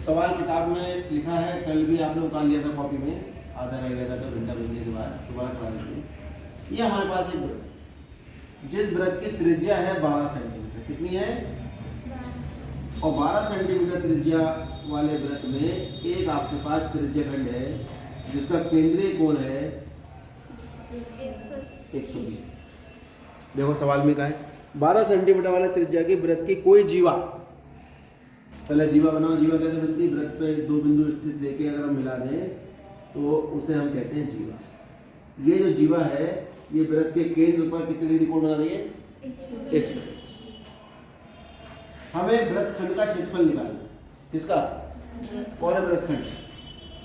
सवाल किताब में लिखा है, कल भी आपने उतार लिया था कॉपी में, आधा रह गया था तो घंटा बिजली के बाद दोबारा करा देते हैं। ये हमारे पास एक व्रत, जिस व्रत की त्रिज्या है 12 सेंटीमीटर, कितनी है? और 12 सेंटीमीटर त्रिज्या वाले व्रत में एक आपके पास त्रिज्या खंड है जिसका केंद्रीय कोण है 120। देखो सवाल में कहा है 12 सेंटीमीटर वाले त्रिज्या की व्रत की कोई जीवा, पहले जीवा बनाओ। जीवा कैसे बनती है? व्रत पे दो बिंदु स्थित लेके अगर हम मिला दें तो उसे हम कहते हैं जीवा। ये जो जीवा है ये व्रत के केंद्र पर कितने डिग्री कोण बना रही है? 120। हमें व्रत खंड का क्षेत्रफल निकालना है। किसका? कौन है व्रत खंड?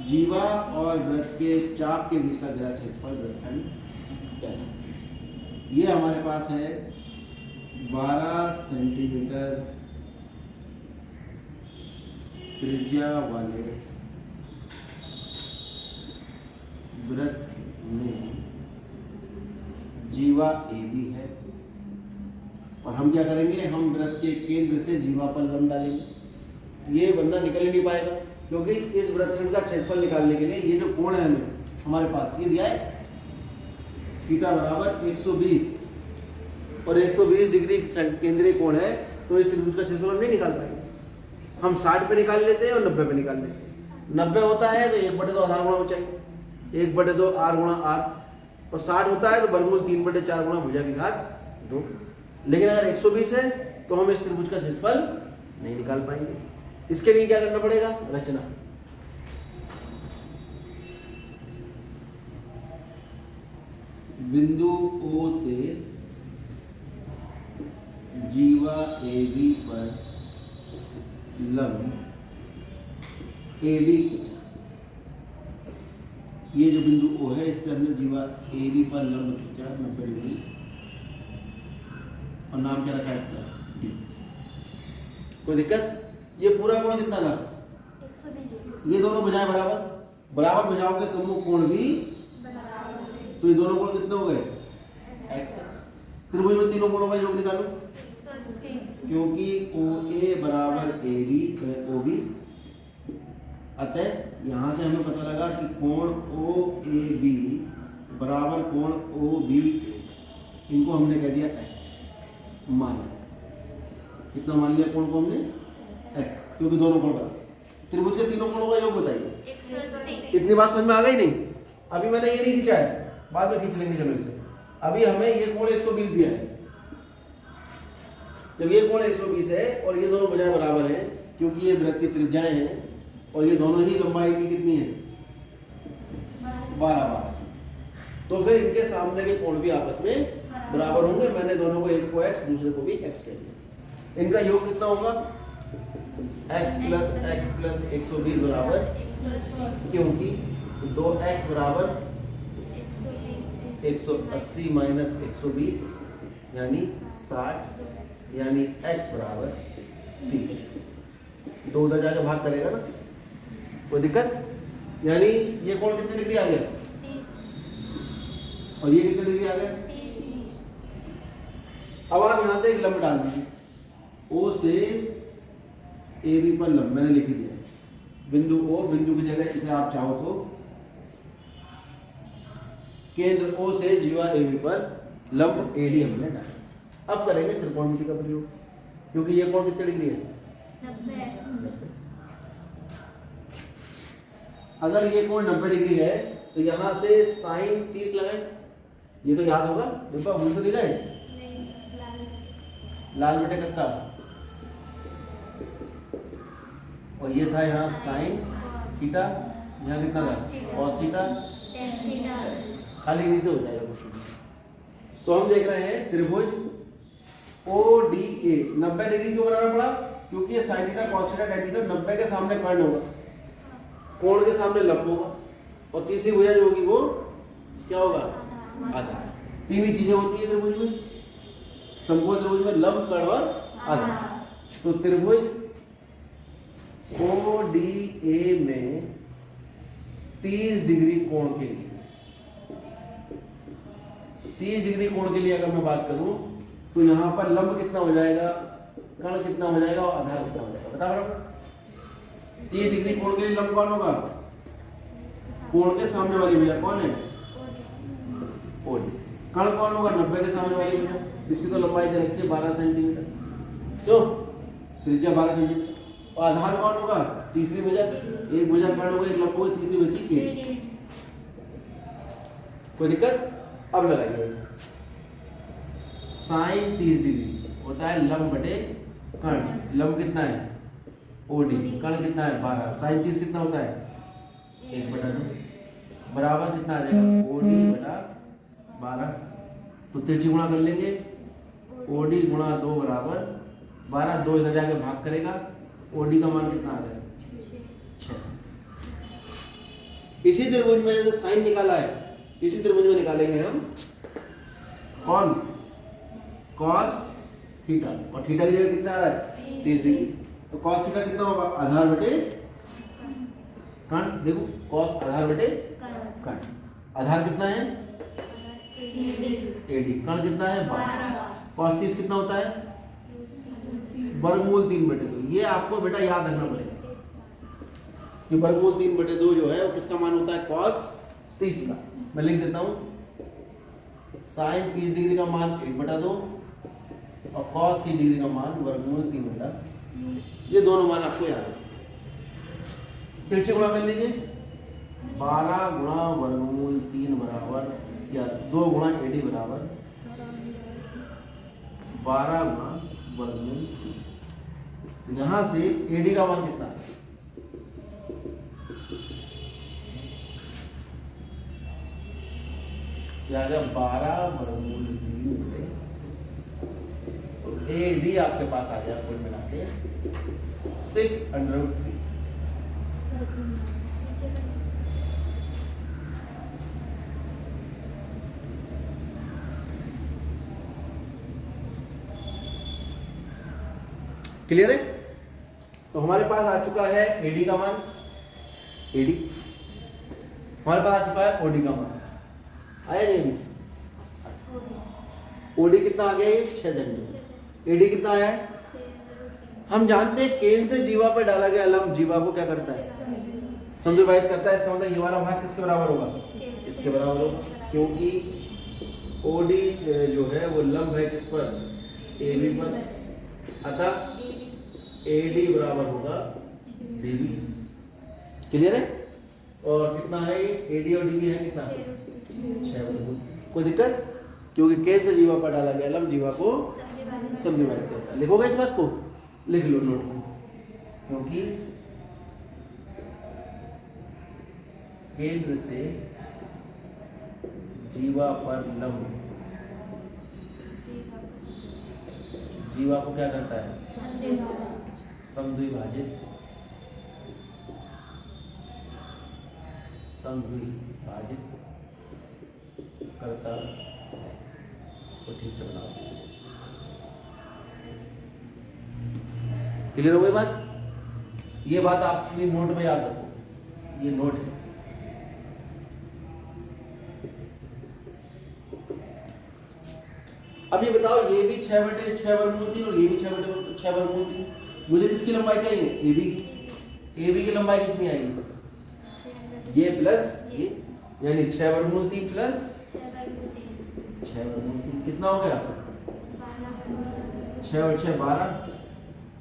जीवा और व्रत के चाप के बीच का गिरा क्षेत्रफल व्रत खंड कहलाता है। ये हमारे पास है 12 सेंटीमीटर त्रिज्या वाले व्रत में जीवा ए बी है और हम क्या करेंगे? हम व्रत के केंद्र से जीवा पर लंब डालेंगे। ये बनना निकल ही नहीं पाएगा क्योंकि इस व्रतखंड का क्षेत्रफल निकालने के लिए ये जो कोण है हमें हमारे पास ये दिया है थीटा बराबर 120 और 120 डिग्री केंद्रीय कोण है, तो इस त्रिभुज का क्षेत्रफल हम नहीं निकाल पाएंगे। हम 60 पे निकाल लेते हैं और 90 पे निकाल लेते हैं। 90 होता है तो 1/2 आधार गुणा ऊंचाई, 1/2 r गुणा r, और 60 होता है तो वर्गमूल 3/4 गुणा भुजा की घात 2। लेकिन अगर 120 है तो हम इस त्रिभुज का क्षेत्रफल नहीं निकाल पाएंगे। इसके लिए क्या करना पड़ेगा? रचना। बिंदु O से जीवा ए बी पर लंब AD खींचा। ये जो बिंदु O है इससे हमने जीवा ए बी पर लंब खींचा 90 डिग्री और नाम क्या रखा है इसका? D। कोई दिक्कत? ये पूरा कोण कितना था? 120। ये दोनों भुजाएं बराबर, बराबर भुजाओं के सम्मुख कोण भी बराबर, तो ये दोनों कोण कितने हो गए? x। त्रिभुज में तीनों कोणों का योग निकालो, क्योंकि OA बराबर AB है OB, अतः यहां से हमें पता लगा कि कोण OAB बराबर कोण OBA, इनको हमने कह दिया x। मान कितना मान लिया कोण को हमने? x, क्योंकि दोनों कोण बराबर। त्रिभुज के तीनों कोणों का योग बताइए। इतनी बात समझ में आ गई नहीं? अभी मैंने ये नहीं खींचा है, बाद में खींच लेंगे चलो इसे। अभी हमें ये कोण 120 दिया है। जब ये कोण 120 है और ये दोनों भुजाएं बराबर हैं, क्योंकि ये व्रत की त्रिज्याएं हैं और ये दोनों ही लंबाई की कितनी है? 12 से, तो फिर इनके सामने के कोण भी आपस में बराबर होंगे। मैंने दोनों को, एक को x दूसरे को भी x कह दिया। इनका योग कितना होगा? x प्लस 120 बराबर, क्योंकि 2x बराबर 180 माइनस 120 यानी 60, यानी x बराबर 30। 2 उधर जाके भाग करेगा ना, कोई दिक्कत? यानी ये कोण कितने डिग्री आ गया? 30। और ये कितने डिग्री आ गया? 30। अब आप यहां से एक लंब डाल दीजिए। O से AB पर लंब मैंने लिख दिया। बिंदु O, बिंदु की जगह इसे आप चाहो तो केंद्र O से जीवा AB पर लंब AD हमने डाला। अब करेंगे त्रिकोणमिति का प्रयोग, क्योंकि ये कोण कितने डिग्री है? 90। अगर ये कोण 90 डिग्री है तो यहां से साइन 30 लगाएं। ये तो याद होगा, डिब्बा भूल तो नहीं गए? लाल बटे कत्ता, और ये था यहाँ साइन थीटा, यहाँ कितना था? cos थीटा, खाली इन्हीं से हो जाएगा क्वेश्चन। तो हम देख रहे हैं त्रिभुज ODA 90 डिग्री क्यों बनाना पड़ा? क्योंकि ये sine theta, cos theta, tan theta 90 के सामने कर्ण होगा, कोण के सामने लंब होगा, और तीसरी भुजा जो होगी वो क्या होगा? आधार। तीन ही चीजें होती है त्रिभुज में, समकोण त्रिभुज में लंब, कर्ण और आधार। तो त्रिभुज ODA में 30 डिग्री कोण के लिए, 30 डिग्री कोण के लिए अगर मैं बात करूं तो यहां पर लंब कितना हो जाएगा, कर्ण कितना हो जाएगा और आधार कितना हो जाएगा, बता बराबर? 30 डिग्री कोण के लिए लंब कौन होगा? कोण के सामने वाली भुजा कौन है? ओडी। कण कौन होगा? 90 के सामने वाली भुजा। इसकी तो लंबाई दे रखी है 12 सेंटीमीटर, तो त्रिज्या 12 सेंटीमीटर। और आधार कौन होगा? तीसरी भुजा। एक भुजा कण होगा, एक लंब होगा, तीसरी बची एडी। कोई दिक्कत? अब लगाइए साइन 30 डिग्री होता है लंब बटे कण। लंब कितना है? ओडी। कण कितना है? 12। साइन 30 कितना होता है? 1/2 बराबर कितना आ जाएगा? ओडी बटा 12। तो तिरछी गुणा कर लेंगे, ओडी गुणा 2 बराबर 12। 2 इधर जाके भाग करेगा, ओडी का मान कितना आ जाएगा? 6। इसी त्रिभुज में जैसे साइन निकाला है, इसी त्रिभुज में निकालेंगे हम कौन? Cos theta. और थीटा की जगह कितना आ रहा है? 30 डिग्री। तो कॉस थीटा कितना होगा? आधार बटे कण। देखो कॉस आधार बटे कण। आधार कितना है? एडी। कण कितना है? 12। कॉस 30 कितना होता है? वर्गमूल 3/2। ये आपको बेटा याद रखना पड़ेगा कि वर्गमूल 3/2 जो है वो किसका मान होता है? कॉस 30 का। मैं लिख देता हूं, साइन 30 डिग्री का मान 1/2 और कॉस 30 डिग्री का मान वर्गमूल 3/2। ये दोनों मान आपको याद है। तिरछी गुणा कर लीजिए, 12 गुणा वर्गमूल 3 बराबर या 2 गुणा एडी बराबर 12 गुणा वर्गमूल 3। तो यहां से एडी का मान कितना है? या 12 वर्गमूल 3। तो एडी आपके पास आ गया कुल मिला के 6√3। क्लियर है? तो हमारे पास आ चुका है एडी का मान, एडी। हमारे पास आ चुका है ओडी का मान। आया नहीं? ओडी कितना आ गया? ये 6 सेंटीमीटर। एडी कितना आया है? हम जानते हैं केंद्र से जीवा पर डाला गया लंब जीवा को क्या करता है? समद्विभाजित करता है। इसका मतलब ये वाला भाग किसके बराबर होगा? इसके बराबर होगा, क्योंकि ओडी जो है वो लंब है किस पर? एबी पर। अतः एडी बराबर होगा डीबी। क्लियर है? और कितना है एडी और डीबी है कितना? 6। कोई दिक्कत? क्योंकि केंद्र से जीवा पर डाला गया लंब जीवा को समद्विभाजित करता है। लिखोगे इस बात को? लिख लो नोट में, क्योंकि केंद्र से जीवा पर लंब जीवा को क्या करता है? समद्विभाजित करता है। इसको ठीक से बनाओ। क्लियर हो गई बात? ये बात आप अपनी नोट में याद रखो, ये नोट है। अब ये बताओ, ये भी 6/6 वर्गमूल 3 और ये भी 6/6 वर्गमूल 3। मुझे किसकी लंबाई चाहिए? एबी की लंबाई कितनी आएगी? ये प्लस ये, यानी 6 वर्गमूल 3 प्लस 6 वर्गमूल 3 कितना हो गया? 6 और 6 12।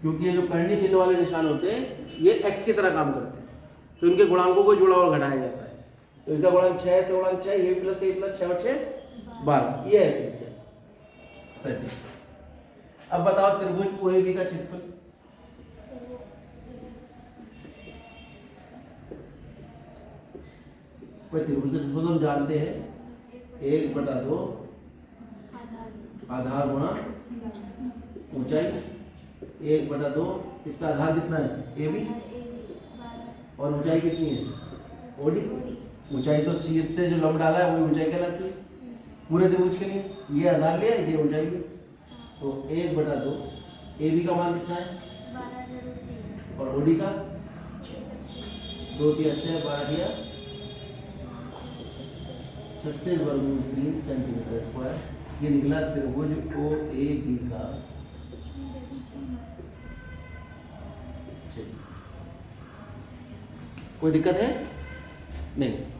क्योंकि ये जो कर्णी चिन्ह वाले निशान होते हैं ये x की तरह काम करते हैं, तो इनके गुणांकों को जोड़ा और घटाया जाता है। तो इनका गुणांक 6 से गुणांक 6, ये प्लस 6 और 6 12। ये है सही। अब बताओ त्रिभुज ओएबी का क्षेत्रफल। त्रिभुज का क्षेत्रफल हम जानते हैं 1/2 आधार गुणा ऊंचाई। 1/2 इसका आधार कितना है? एबी। और ऊंचाई कितनी है? ओडी। ऊंचाई तो शीर्ष से जो लंब डाला है वही ऊंचाई कहलाती है पूरे त्रिभुज के लिए। ये आधार लिया, ये ऊंचाई लिया, तो 1/2। एबी का मान कितना है? 12 और ओडी का 2 × 6 12 दिया 36 वर्गमूल 3 सेंटीमीटर स्क्वायर। ये निकला त्रिभुज ओएबी का कोई दिक्कत है नहीं।